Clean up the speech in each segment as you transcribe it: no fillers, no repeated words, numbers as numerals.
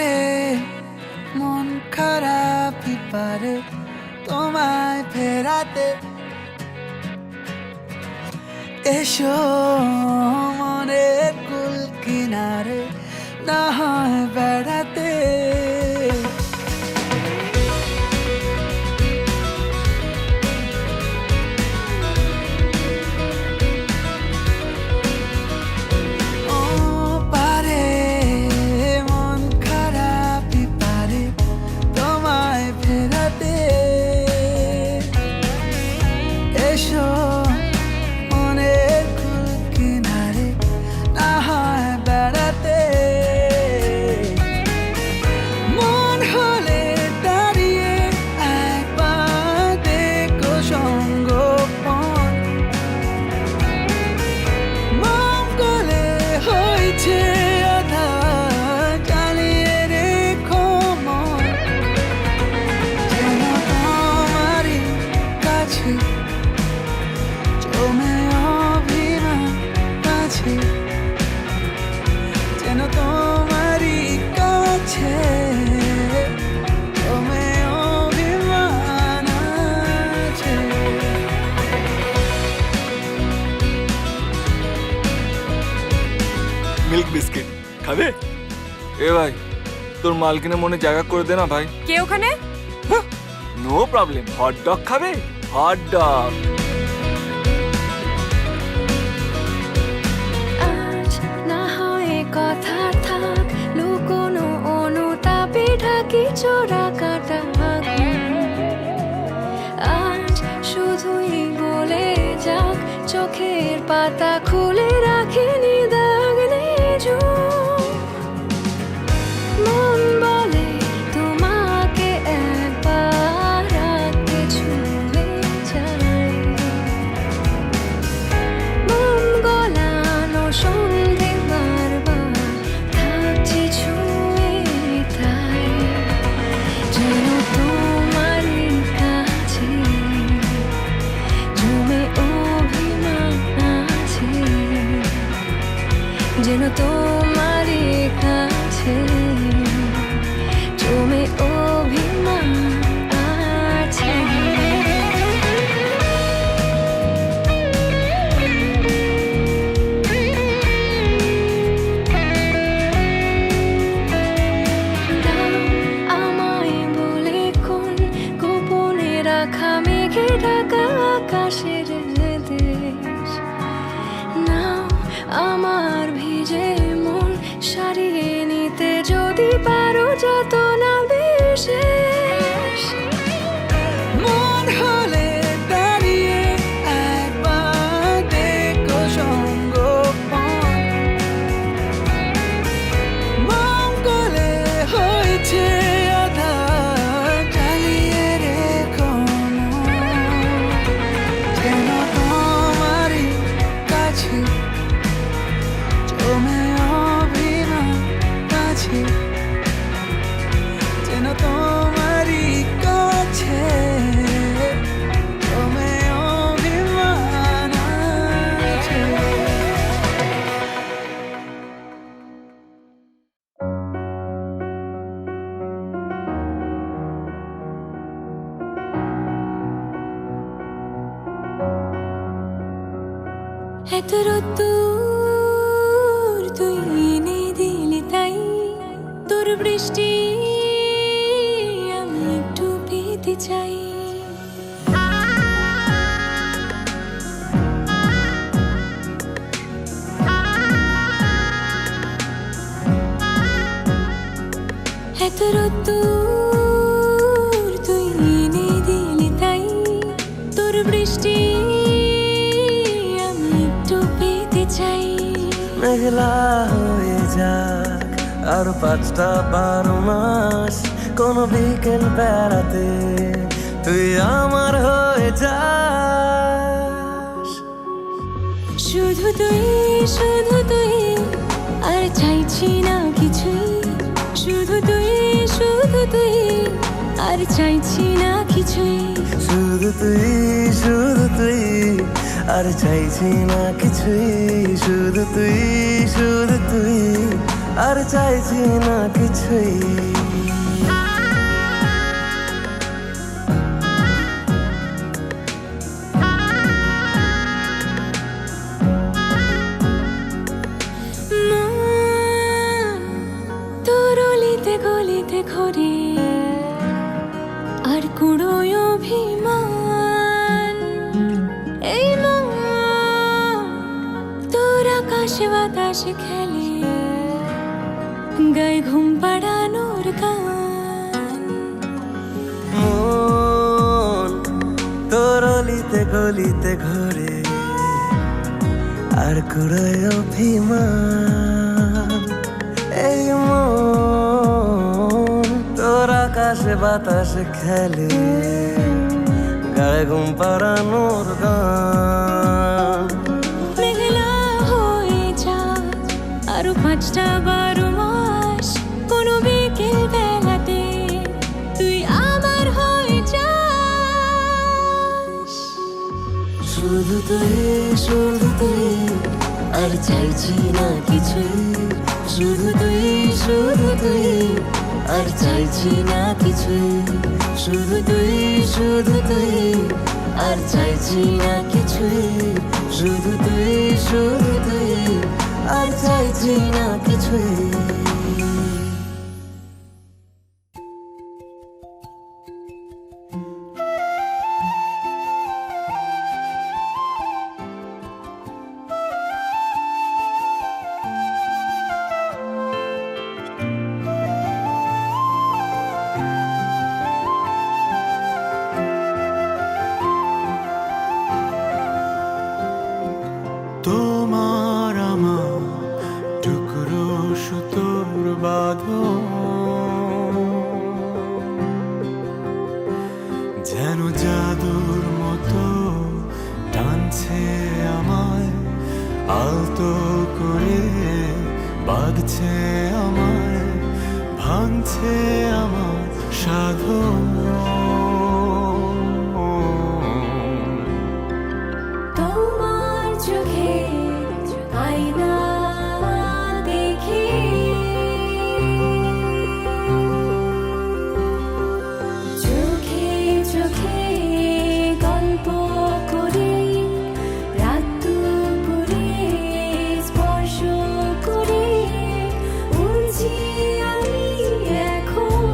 পারে মন খারাপই পারে তোমায় ফেরাতে এসো মনের কুল কিনারে না হয় বেড়াতে মিল্ক বিস্কিট খাবে? এ ভাই তোর মালকিনের মনে জায়গা করে দে না ভাই। কে ওখানে? No problem. হট ডগ খাবে? Hot dog. আজ না হয় কথা থাক, লুকোনো অনুতাপে ঢাকি চোরা কাটা। আজ শুধুই বলে যাক, চোখের পাতা খুলে রাখিনি দাগ নেজো। মন বলে তোমাকে একবার রাতে ছুঁয়ে যাই। মন গলানো সন্ধে বারবার থাকছে ছুঁয়ে, তাই যেন তোমারই কাছে জমে অভিমান আছে, যেন তোমারই কাছে জমে অভিমান আছে। দাও আমায় বলে কোন গোপনে রাখা মেঘে ঢাকা আকাশের দেশ। নাও আমার ভিজে মন সারিয়ে নিতে যদি পারো যত না বিশেষ। মন হলে দাঁড়িয়ে একবার দেখো সঙ্গোপন। মঙ্গলে হয়েছে আধার, জ্বালিয়ে রেখো মন। যেন তোমারই কাছে জমে অভিমান আছে, যেন তোমারই কাছে জমে অভিমান আছে। এত রোদ্দুর তুই এনে দিলি, তাই তোর বৃষ্টি আমি একটু পেতে চাই। এত রোদ্দুর তুই এনে দিলি, তাই তোর বৃষ্টি আমি একটু পেতে চাই। মেঘলা হয়ে যাক আর 5টা 12 মাস, কোনো বিকেল বেড়াতে তুই আমার হয়ে যাস। শুধু তুই আর চাইছি না কিছুই। শুধু তুই আর চাইছি না কিছুই। শুধু তুই আর চাইছি না কিছুই। শুধু তুই আর চাইছি না কিছুই। তোর অলিতে গলিতে ঘরে আর কুড়োয় অভিমান, এই মন তোর আকাশে বাতাসে খেলে, গায়ে ঘুম পাড়ানোর গান। মন তোর অলিতে গলিতে ঘরে আর কুড়োয় অভিমান, এই মন তোর আকাশে বাতাসে খেলে, গায়ে ঘুম পাড়ানোর গান। মেঘলা হয়ে যা আরো 5টা-12 মাস, কোনো বিকেল বেলাতে তুই আমার হয়ে যাস। শুধু তুই আর চাইছি না কিছুই, শুধু তুই আর চাইছি না কিছুই, শুধু তুই আর চাইছি না কিছুই, শুধু তুই আর চাইছি না কিছুই। তোমার আমার টুকরো সুতোর বাঁধন, যেন জাদুর মতো টানছে আমায়, আলতো করে বাঁধছে আমায়, ভাঙছে আমার সাধন। তোমার চোখে আয়না দেখি, চোখে চোখে গল্প করে, রাত দুপুরে স্পর্শ করে উড়ছি আমি এখন।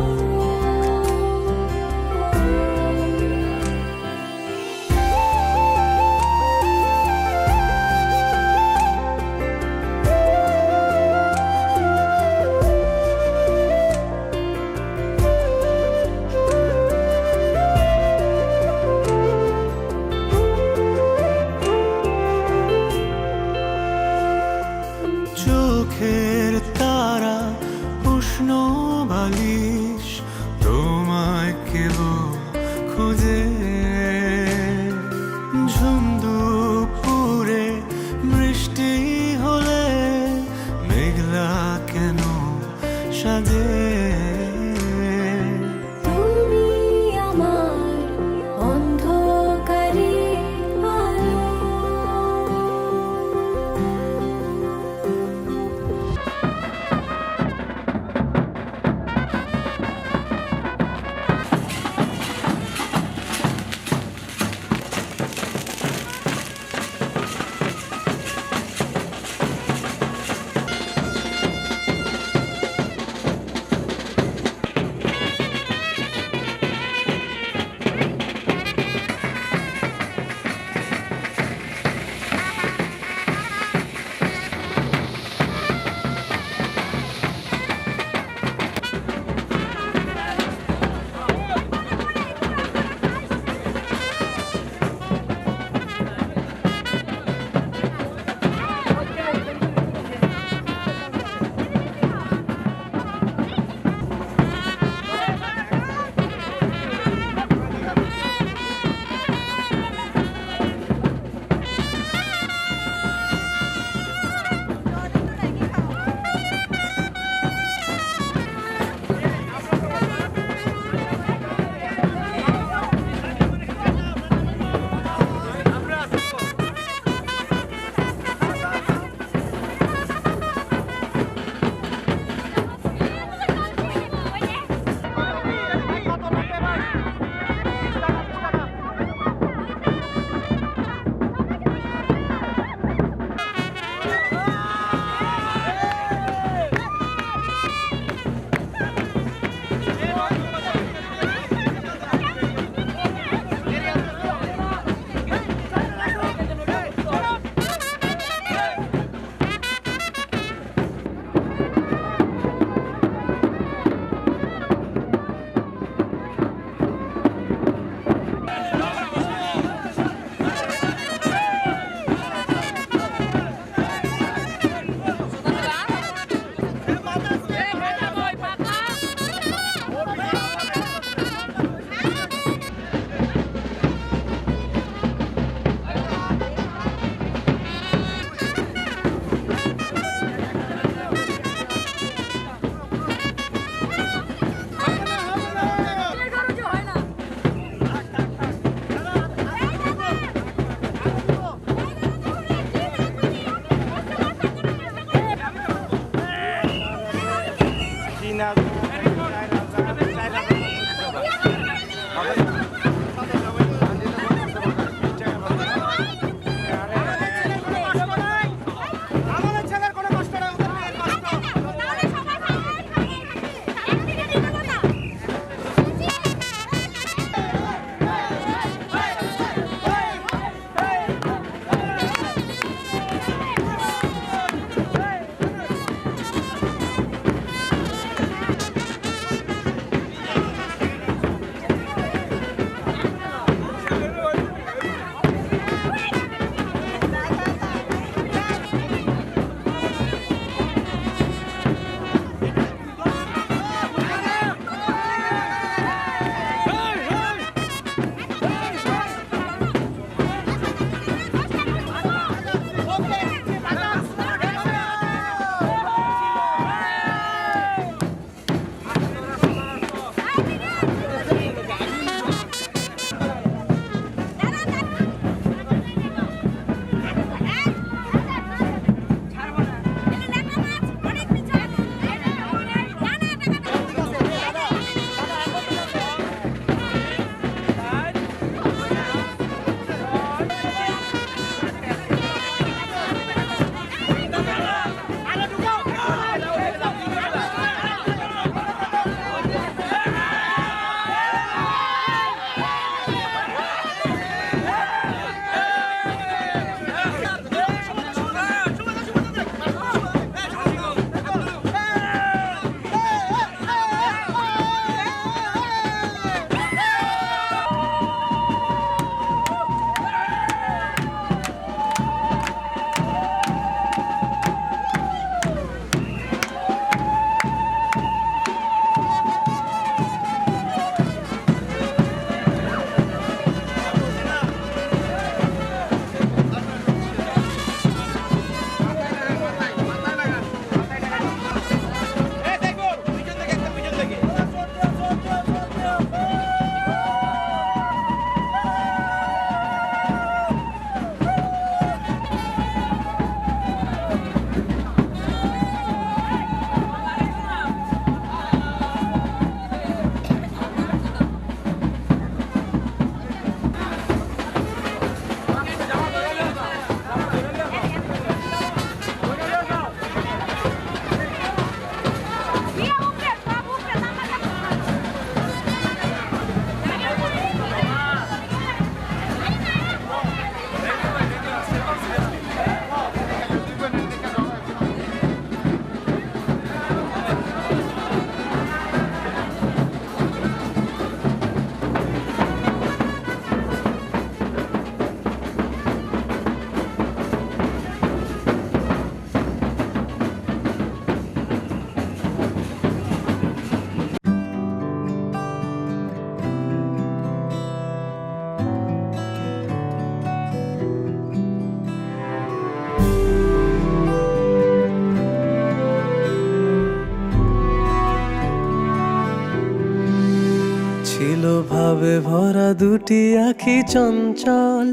ছিল ভাবে ভরা দুটি আঁখি চঞ্চল,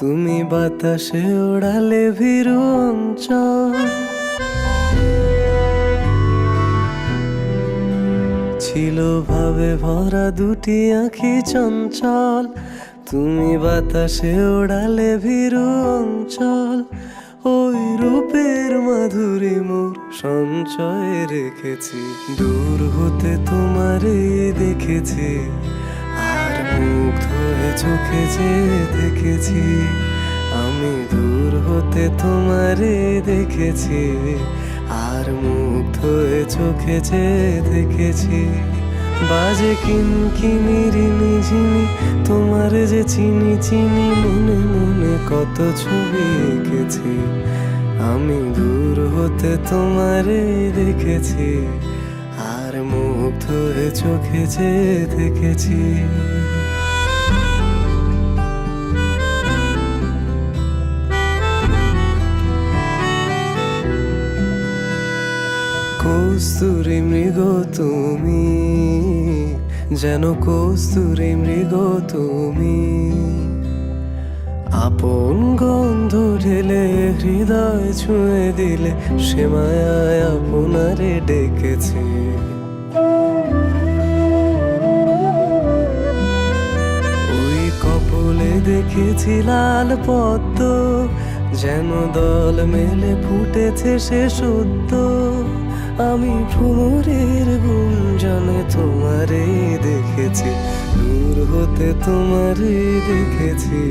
তুমি বাতাসে ওড়ালে ভীরু অঞ্চল। ছিল ভাবে ভরা দুটি আঁখি চঞ্চল, তুমি বাতাসে ওড়ালে ভীরু অঞ্চল। ওই রূপের মাধুরী মোর সঞ্চয়ে রেখেছি, দূর হতে তোমারে দেখেছি, আর মুগ্ধ হয়ে চোখে যে দেখেছি। আমি দূর হতে তোমারে দেখেছি, আর মুগ্ধ হয়ে চোখে যে দেখেছি। বাজে কিনকিনি রিনি ঝিনি, তোমার যে চিনি চিনি, মনে মনে কত ছবি এঁকেছি। আমি দূর হতে তোমারে দেখেছি, আর মুগ্ধ হয়ে চোখে যে দেখেছি। কস্তুরী মৃগ তুমি, যেন কস্তুরী মৃগ তুমি। আপন গন্ধ ঢেলে হৃদয় ছুঁয়ে দিলে, সে মায়ায় আপনারে ডেকেছি। ওই কপলে দেখেছি লাল পদ্ম, যেন দল মেলে ফুটেছে সে সদ্য। আমি ভ্রমরের গুঞ্জনে তোমারে দেখেছি, দূর হতে তোমারে দেখেছি,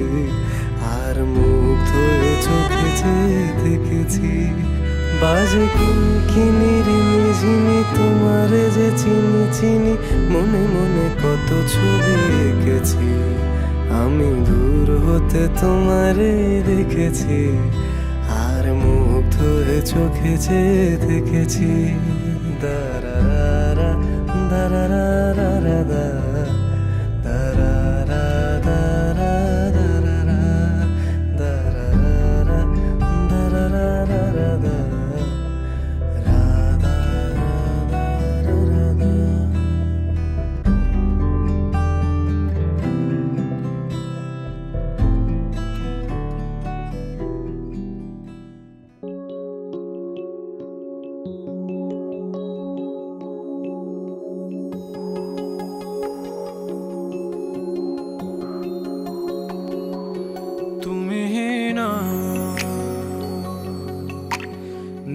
আর মুগ্ধ হয়ে চোখে যে দেখেছি। বাজে কিনকিনি রিনি ঝিনি, তোমারে যে চিনি চিনি, মনে মনে কত ছবি এঁকেছি। আমি দূর হতে তোমারে দেখেছি, আর মুগ্ধ হয়ে চোখে যে দেখেছি। দারারা দারারা দারারা দারারা দারারা দারারা দারারা রাধা রাধা রাধা।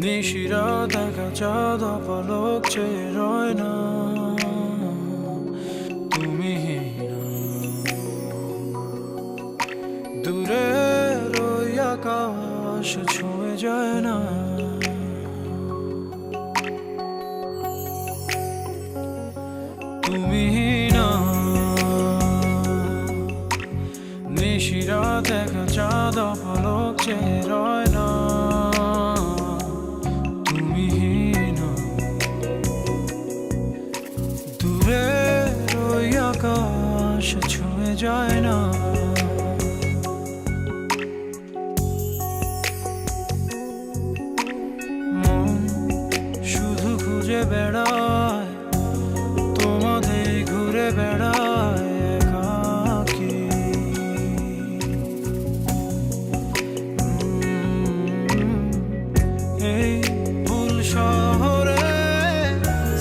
নিশিরা দেখা চাঁদ পলক চেয়ে রয় না, তুমি দূরে ওই আকাশ ছুঁয়ে যায় না। তুমি না নিশিরা দেখা চাঁদ পলক চেয়ে রয় না, আকাশ ছুঁয়ে যায় না। মন শুধু খুঁজে বেড়ায়, তোমাদের ঘুরে বেড়ায় একাকী। এই ভুল শহরে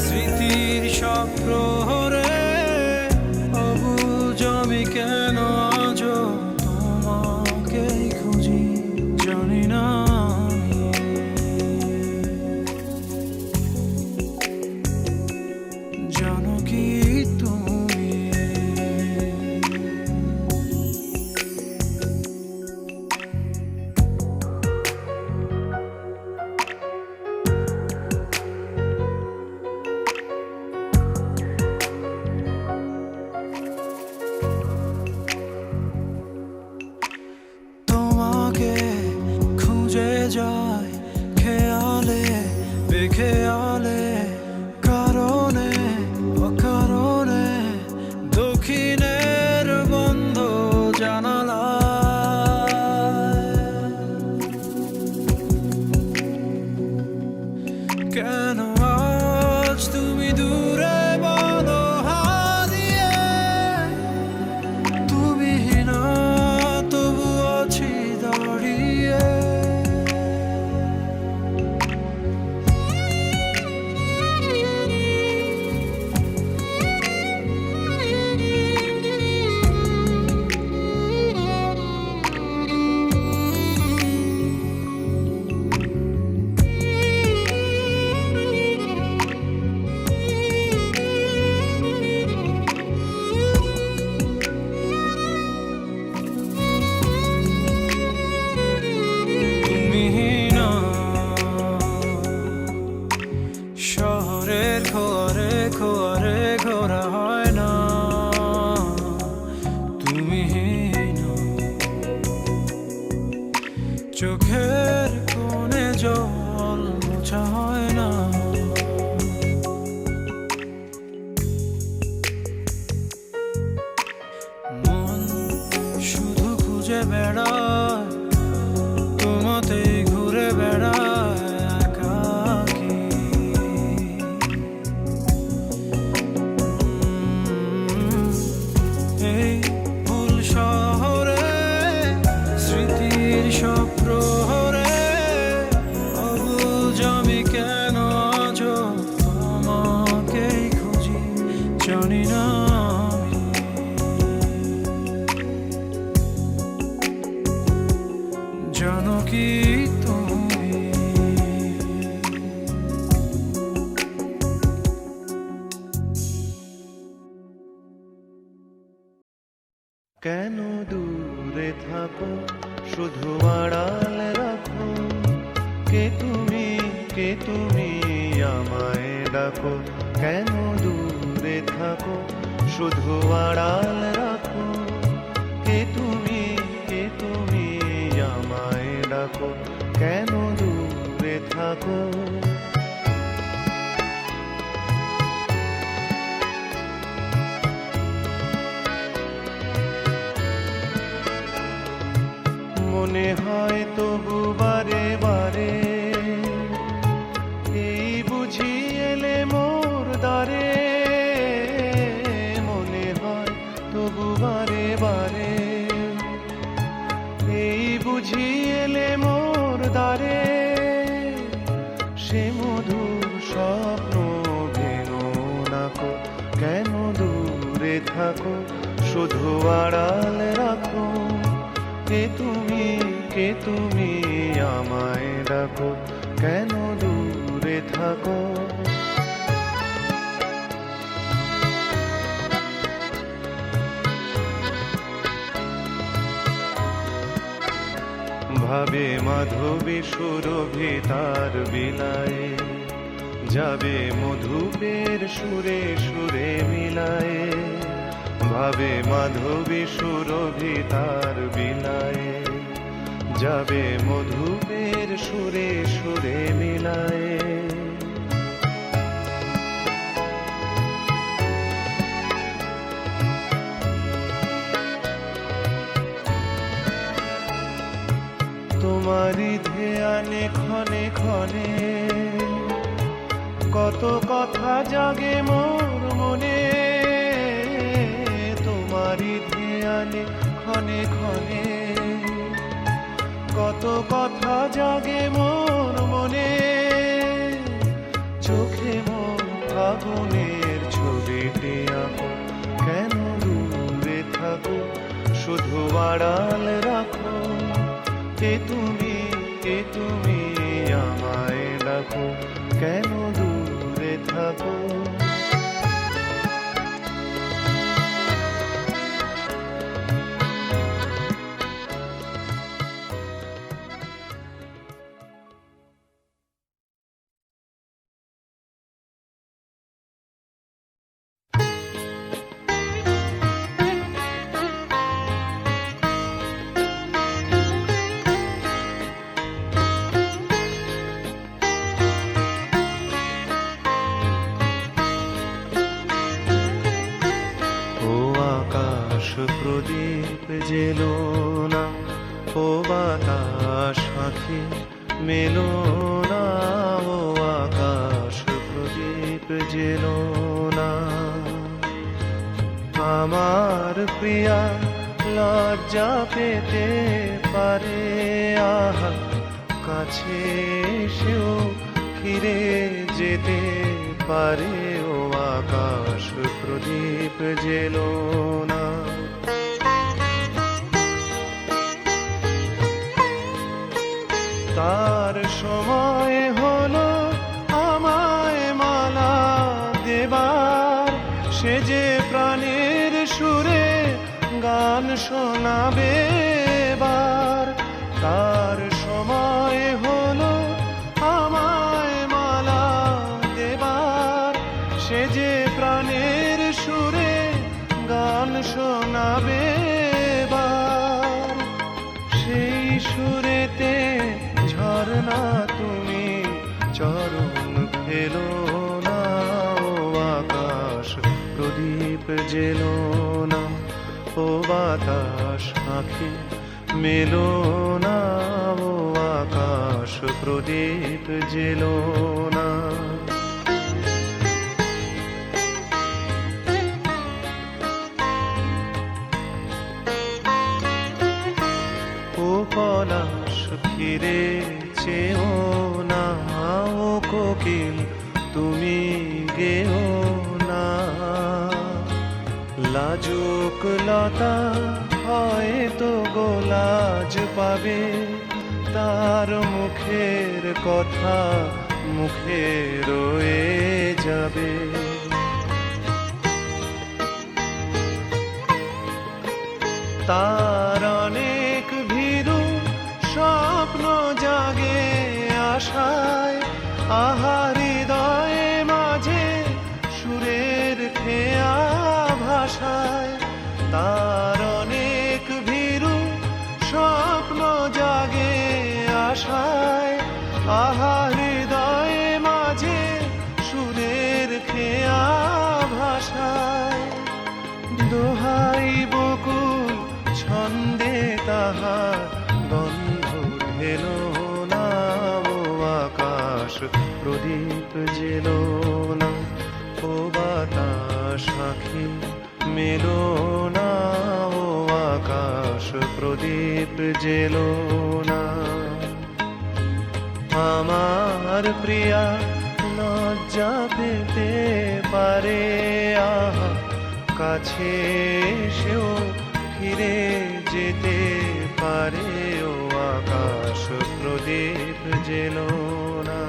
স্মৃতির সব প্রহরে, আমি কেন আজ তোমাকেই খুঁজি জানি না। জানো কি তুমি খুঁজে বেড়ায়, তোমাতেই ঘুরে বেড়ায় একাকী। এই ভুল শহরে স্মৃতির সব প্রহরে অবুঝ আমি কেন আজ তোমাকেই খুঁজি, জানি না আমি। জানো কি তুমি কেন দূরে থাকো, শুধু আড়াল রাখো, কে তুমি আমায় ডাকো। কেন দূরে থাকো, শুধু আড়াল রাখো, কে তুমি আমায় ডাকো। কেন দূরে থাকো, মনে হয় তবু বারে বারে এই বুঝি এলে মোর দ্বারে। মনে হয় তবু বারে বারে এই বুঝি এলে মোর দ্বারে। সে মধুর স্বপ্ন ভেঙো নাকো, কেন দূরে থাকো, শুধু আড়াল রাখো, কে তুমি আমায় ডাকো। কেন দূরে থাকো, ভাবে মাধবী সুরভি তার বিলায়ে, যাবে মধুপের সুরে সুরে মিলায়ে। ভাবে মাধবী সুরভি তার বিলায়ে, যাবে মধুপের সুরে সুরে মিলায়ে। তোমারই ধ্যানে ক্ষণে ক্ষণে কত কথা জাগে মোর মনে। তোমারই ধ্যানে ক্ষণে ক্ষণে কত কথা জাগে মোর মনে। চোখে মোর ফাগুনের ছবিটি আঁকো, কেন দূরে থাকো, শুধু আড়াল রাখো, কে তুমি আমায় ডাকো। কেন দূরে থাকো, প্রদীপ জেলো না, ও বাতাস আঁখি মেলো না। ও আকাশ প্রদীপ জেলো না, আমার প্রিয়া লজ্জা পেতে পারে। আহা কাছে সেও ফিরে যেতে পারে। ও আকাশ প্রদীপ জেলো না, তার সময় হলো আমায় মালা দেবার। সে যে প্রাণের সুরে গান শোনাবে এবার। তার সময় হলো আমায় মালা দেবার। সে যে প্রাণের সুরে গান শোনাবে এবার। সেই সুরেতে ঝরনা তুমি চরণ ফেলো না। ও আকাশ প্রদীপ জেলো না, ও বাতাস আঁখি মেলো না ও আকাশ প্রদীপ জেলো না ও পলাশ ফিরে চেও না ও কোকিল তুমি গেও না লাজুক লতা হয়তো গোলাজ পাবে তার মুখের কথা মুখে রয়ে যাবে তার অনেক ভীরু স্বপ্ন জাগে আশায় আহা হৃদয়ে মাঝে সুরের খেয়া ভাষায় তার অনেক ভীরু স্বপ্ন জাগে আশায় আহা হৃদয়ে মাঝে সুরের খেয়া ভাষায় দোহাই বকুল ছন্দে তাহার গন্ধ ঢেলো না ও আকাশ প্রদীপ জেলো না ও বাতাস আখি মেলো না ও আকাশ প্রদীপ জেলো না আমার প্রিয়া লজ্জা পেতে পারে আহা কাছে সেও ফিরে যেতে পারে ও আকাশ প্রদীপ জেলো না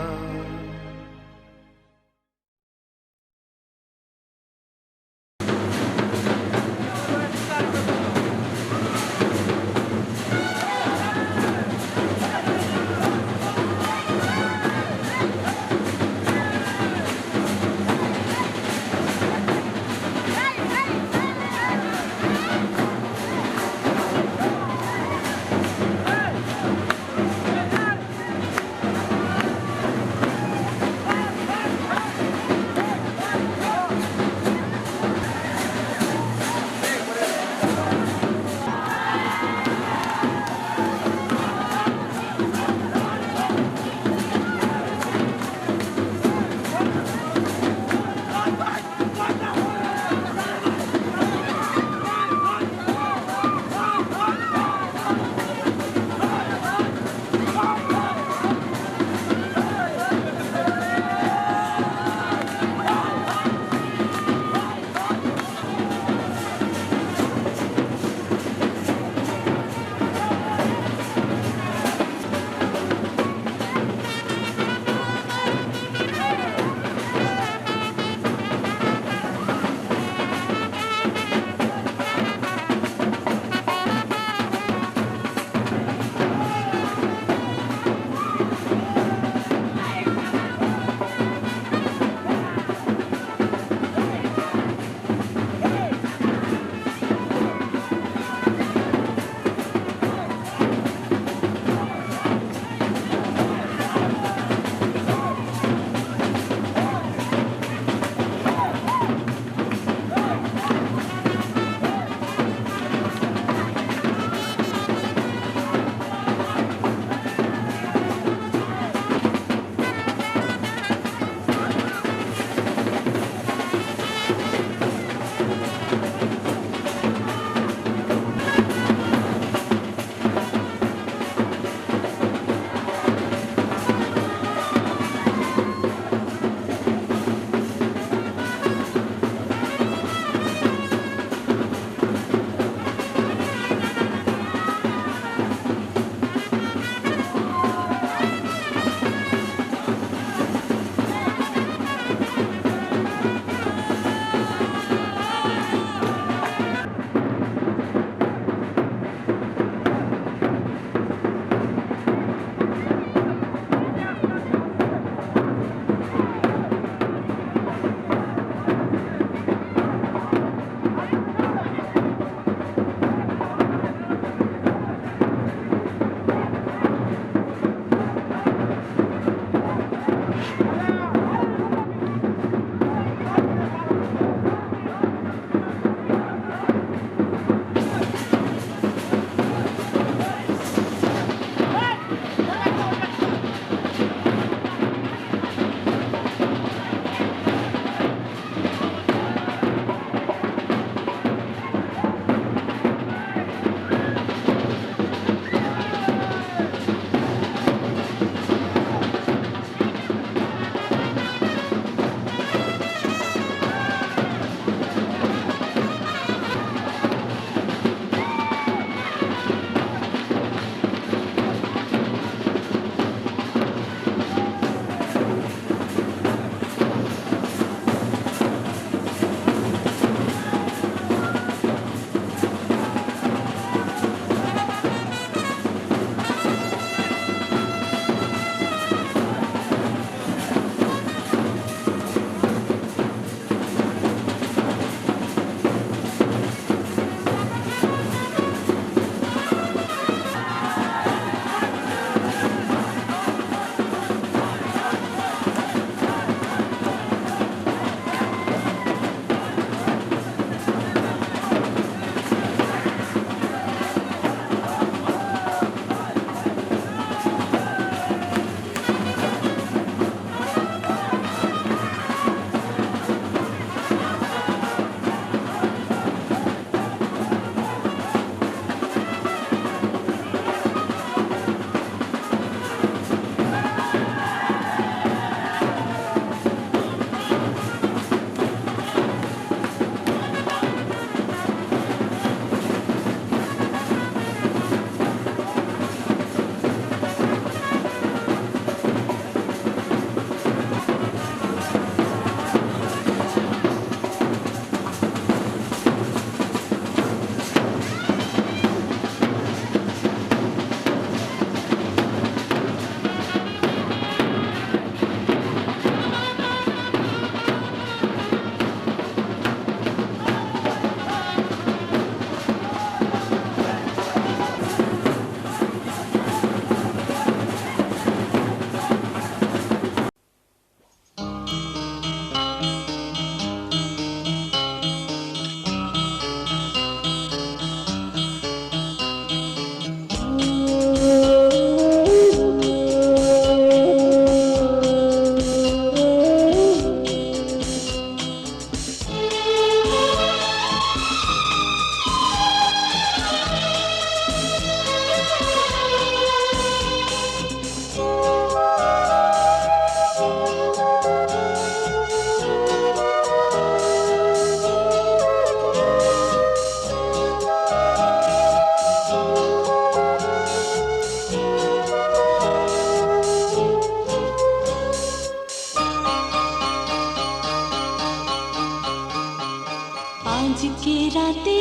আজকে রাতে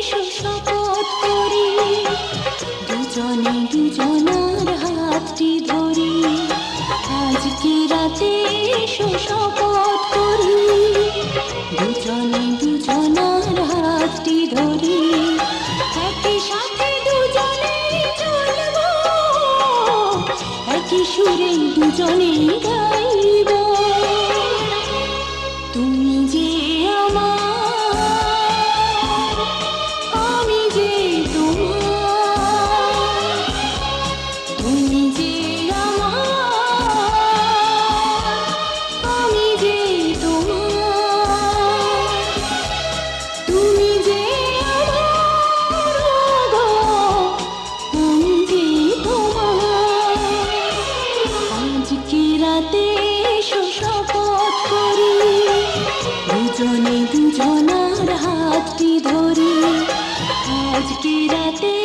শপথ করি দুজনে দুজনার হাতটি ধরি আজকে রাতে শপথ করি দুজনে দুজনার হাতটি ধরি একই সাথে দুজনে চলবো একই সুরে দুজনে গাইব তুমি যে আমার আমি যে তোমার তুমি যে আমার আমি যে তোমার তুমি যে আমার গো আমি যে তোমার আজকে রাতে শপথ করি দুজনে দুজনার হাতটি ধরি আজকে রাতে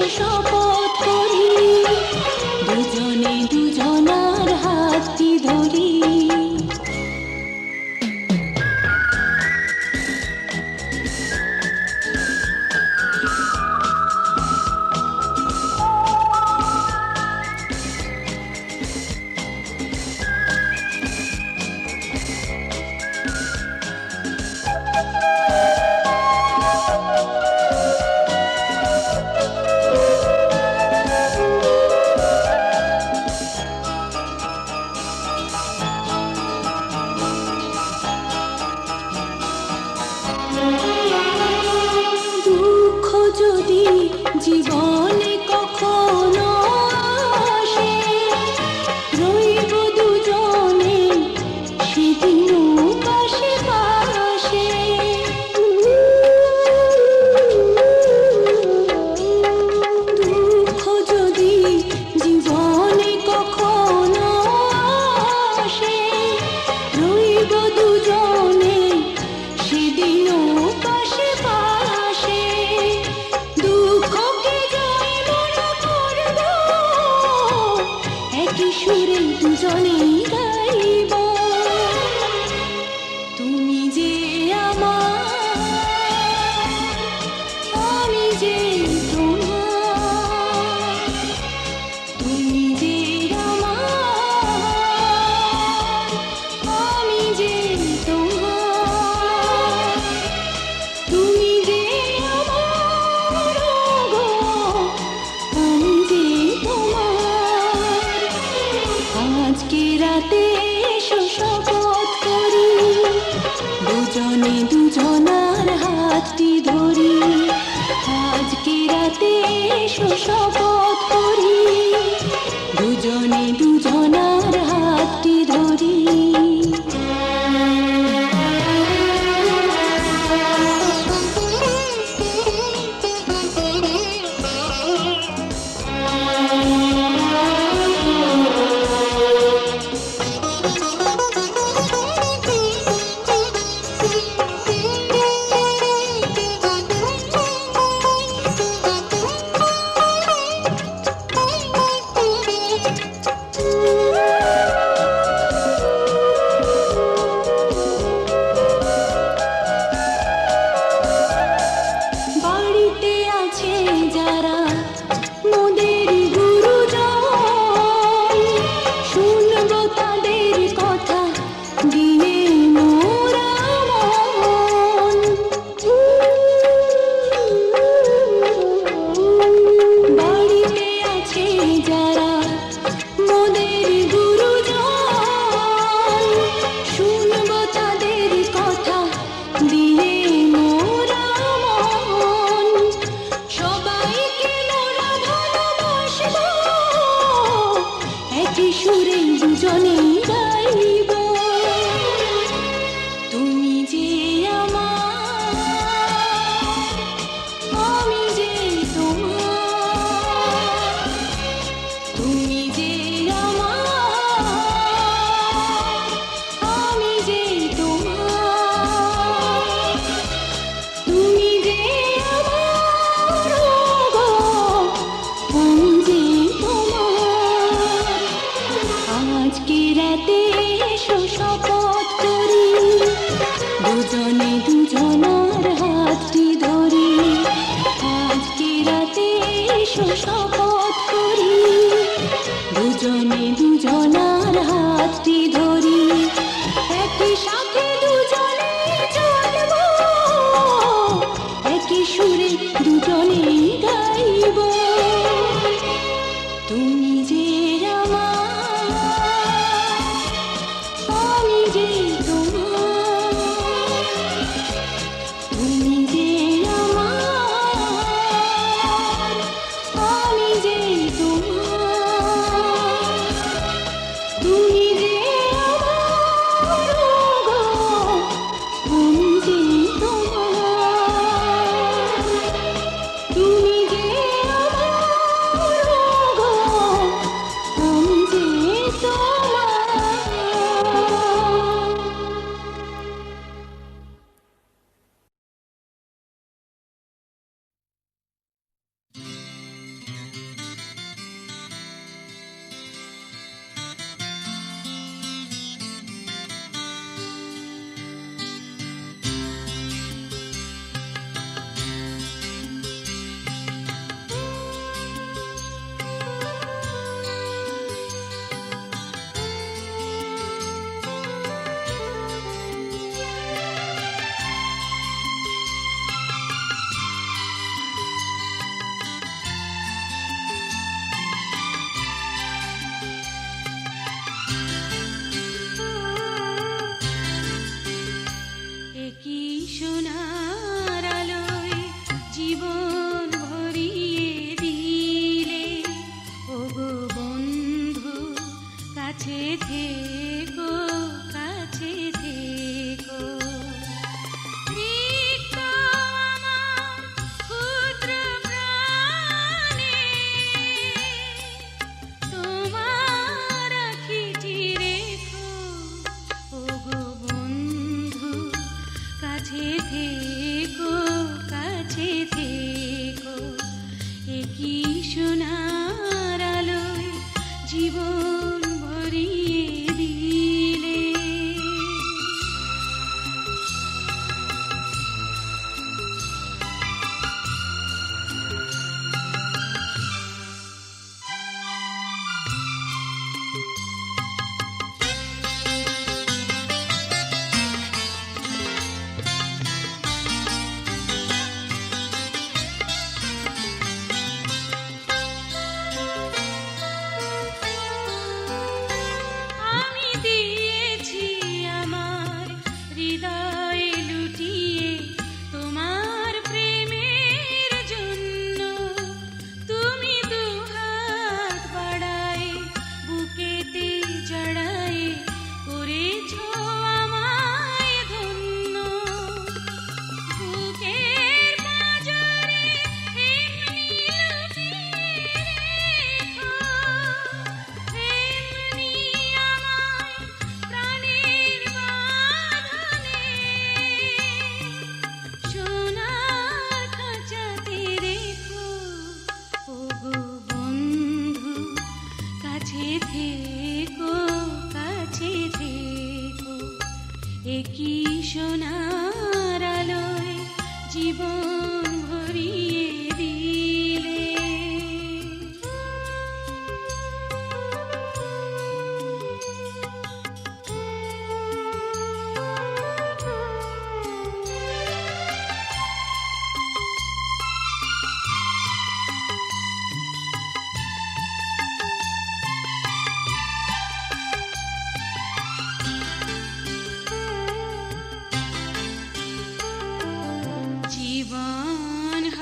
শপথ করি দুজনে দুজনার হাতটি ধরি দুঃখ যদি জীবনে কখনো আসে রইব দুজনে সেদিনও পাশে পাশে দুঃখ যদি জীবনে কখনো আসে রইব দুজনে সেদিনও পাশে পাশে দুঃখকে জয় মোরা করব একই সুরে দুজনেই গাইব তুমি যে আমার আমি যে তোমার তুমি যে আমার আমি যে তোমার তুমি যে আমার গো আমি যে তোমার আজকে রাতে শপথ করি দুজনে দুজনার হাতটি ধরি আজকে রাতে শপথ করি দুজনে দুজনার হাতটি ধরি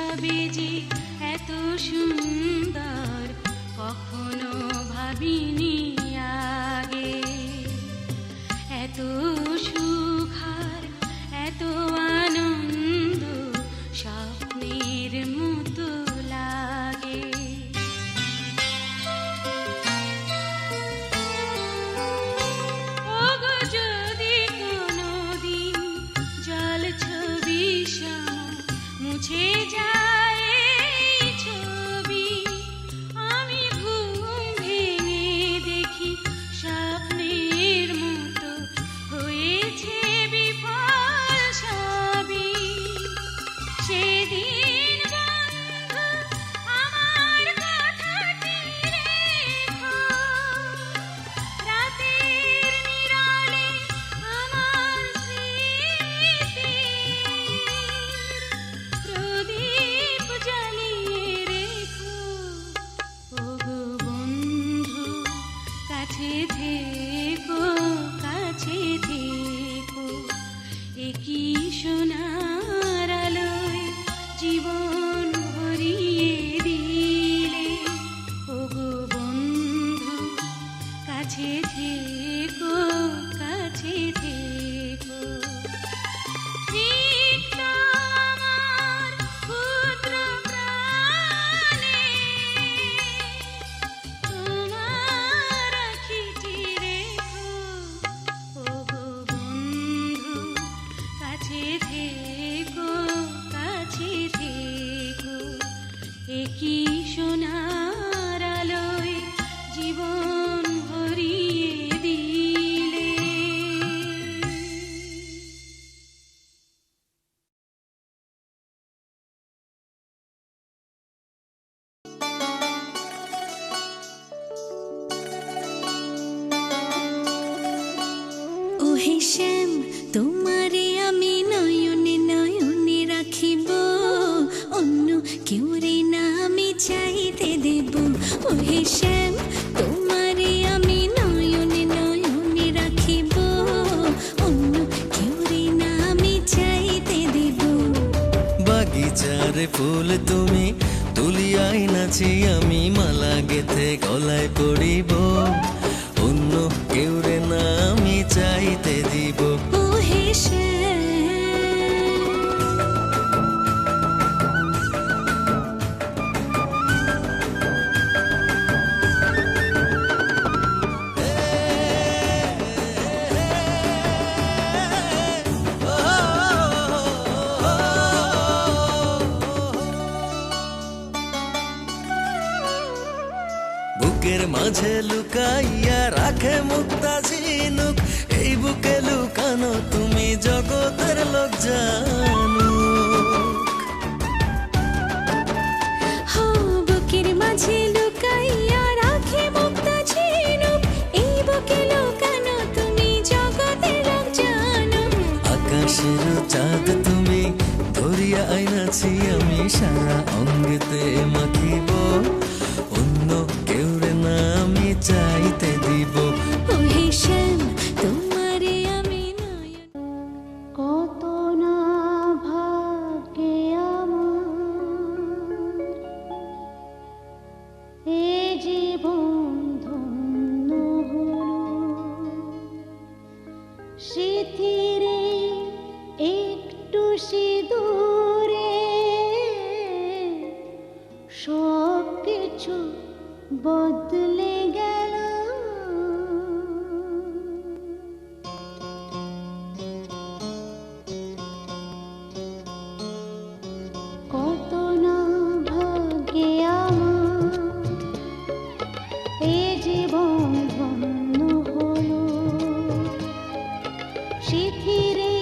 হবে যে এত সুন্দর কখনো ভাবিনি আগে, এত সুখ আর এত আনন্দ স্বপ্নের মতো লাগে। ওগো যদি কোনোদিন জল ছবি সম মুছে যায় এই ছবি, আমি ঘুম ভেঙে দেখি স্বপ্নের মতো হয়েছে বিফল সবই। সেদিন বন্ধু আমার কথাটি রেখো, রাতের নিরালে আমার স্মৃতির প্রদীপ জ্বালিয়ে রেখো। ওগো বন্ধু কাছে থেকো, কাছে থেকো, একই সোনার আলোয় জীবন ভরিয়ে দিলে। ওগো বন্ধু কাছে থেকো, কাছে থেকো। ঠিক তো আমার ক্ষুদ্র প্রাণে তোমার আখিটি রেখো। ওগো বন্ধু কাছে থেকো, কাছে থেকো, একই সোনার আলোয় জীবন ভরিয়ে দিলে। ওহে শ্যাম, তোমারে আমি নয়নে নয়নে রাখিব, অন্য কেউ রে না আমি চাইতে দেব। ওহে শ্যাম, তোমারে আমি নয়নে নয়নে রাখিব, অন্য কেউ রে না আমি চাইতে দেব। বাগিচার ফুল তুমি তুলিয়াই নাচি আমি মালা গেথে গলায় পড়িব, অন্য কেউ রে না আমি চাইতে দিব। ওহে শ্যাম, বুকের মাঝে লুকাইয়া রাখে মুক্তা ঝিনুক, এই বুকে লুকানো তুমি জগতের লোক জানো। হো বুকের মাঝে লুকাইয়া রাখে মুক্তা ঝিনুক, এই বুকে লুকানো তুমি জগতের লোক জানো। আকাশের চাঁদ তুমি ধরিয়া আইনাছি আমি সারা অঙ্গেতে মাখিব, অন্য কেউ রে না আমি চাইতে দিব। ওহে শ্যাম, তোমারে আমি নয়ন। কত না ভাগ্যে আমার এ জীবন ধন্য হলো, স্মৃতিরে একটু সিঁদুরে সব কিছু বদলে গেল। কত না ভাগ্যে আমার এ জীবন ধন্য হলো, স্মৃতিরে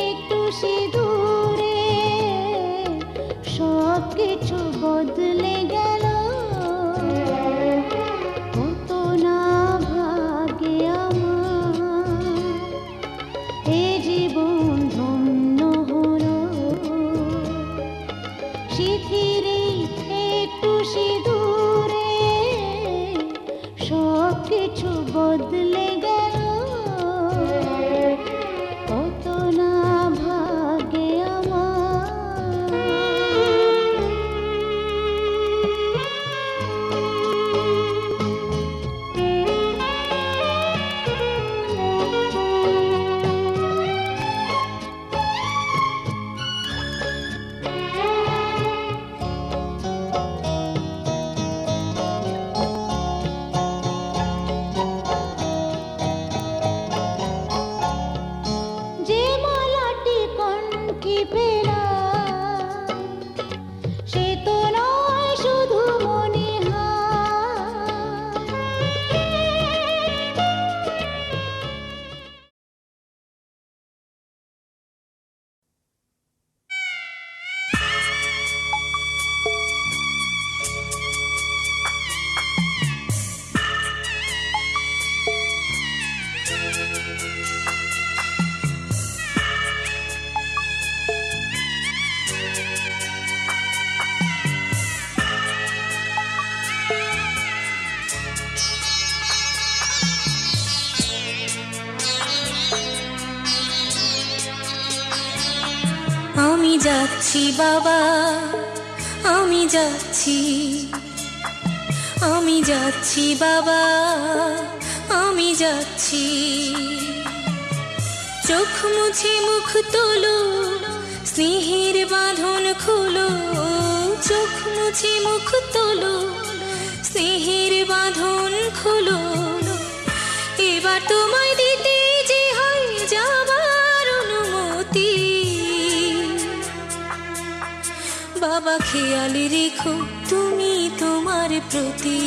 একটু সিঁদুরে সব কিছু বদলে গেল। কত না ভাগ্যে আমার এ জীবন ধন্য হলো, স্মৃতিরে একটু সিঁদুরে সব কিছু বদলে গেল। কত না ভাগ্যে আমার। আমি যাচ্ছি বাবা, আমি যাচ্ছি, আমি যাচ্ছি বাবা, আমি যাচ্ছি। চোখ মুছে মুখ তোলো, স্নেহের বাঁধন খোলো। চোখ মুছে মুখ তোলো, স্নেহের বাঁধন খোলো। এবার তোমায় দিতে যে হয় যাবার অনুমতি। বাবা খেয়াল রেখো তুমি তোমার প্রতি।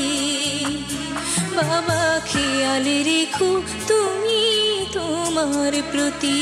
বাবা খেয়াল রেখো তুমি তোমার প্রতি।